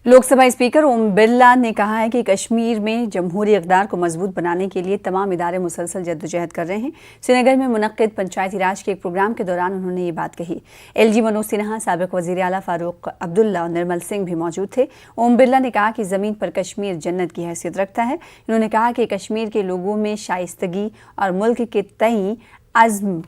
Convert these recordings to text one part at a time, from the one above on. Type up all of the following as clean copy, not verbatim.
Lok Sabha speaker Om Birla ने कहा है कि कश्मीर में जमहूरी इक़्तिदार को मजबूत बनाने के लिए तमाम इदारे मुसलसल जद्दोजहद कर रहे हैं। श्रीनगर में मुनक्किद पंचायती राज के एक प्रोग्राम के दौरान उन्होंने ये बात कही। LG मनोज सिन्हा, साबिक़ वज़ीर आला फारूक अब्दुल्ला और निर्मल सिंह भी मौजूद थे। ओम बिरला ने कहा कि ज़मीन पर कश्मीर जन्नत की हैसियत रखता है। उन्होंने कहा कि कश्मीर के लोगों में शाइस्तगी और मुल्क के तई अज़्म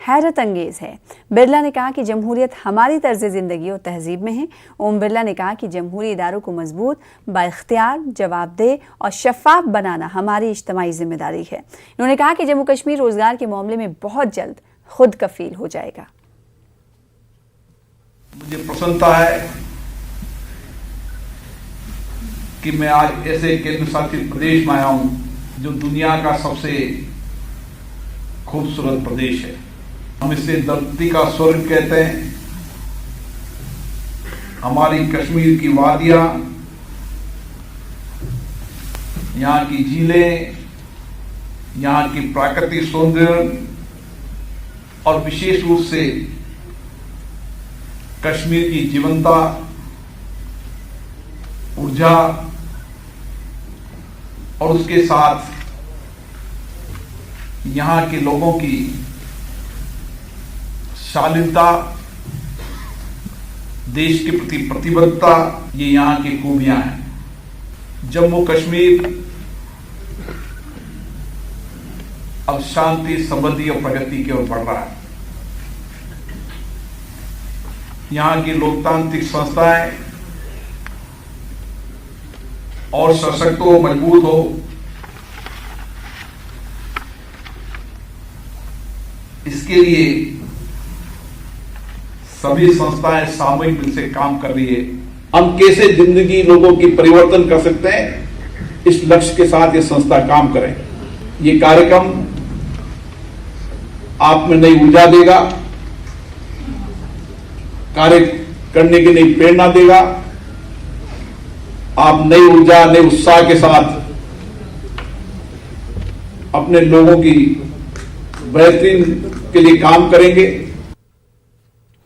हैरत अंगेज है। बिरला ने कहा कि जमहूरियत हमारी तर्ज ज़िंदगी और तहजीब में है। ओम बिरला ने कहा कि जमहूरी इदारों को मजबूत, बाइख्तियार, जवाबदेह और शफाफ बनाना हमारी इज्तिमाई जिम्मेदारी है। उन्होंने कहा कि जम्मू कश्मीर रोजगार के मामले में बहुत जल्द खुद कफील हो जाएगा। मुझे प्रसन्नता है कि मैं आज ऐसे केंद्र शासित प्रदेश में आया हूं जो दुनिया का सबसे खूबसूरत प्रदेश है। हम इसे धरती का स्वर्ग कहते हैं। हमारी कश्मीर की वादियां, यहाँ की झीलें, यहाँ की प्राकृतिक सौंदर्य और विशेष रूप से कश्मीर की जीवंतता, ऊर्जा और उसके साथ यहाँ के लोगों की शालीनता, देश के प्रति प्रतिबद्धता, ये यहाँ की खूबियां हैं। जम्मू कश्मीर अब शांति, समृद्धि और प्रगति की ओर बढ़ रहा है। यहाँ की लोकतांत्रिक संस्थाएं और सशक्त हो, मजबूत हो। इसके लिए सभी संस्थाएं सामूहिक मिलकर काम कर रही है। हम कैसे जिंदगी लोगों की परिवर्तन कर सकते हैं, इस लक्ष्य के साथ ये संस्था काम करें। ये कार्यक्रम आप में नई ऊर्जा देगा, कार्य करने की नई प्रेरणा देगा। आप नई ऊर्जा, नए उत्साह के साथ अपने लोगों की बेहतरीन के लिए काम करेंगे।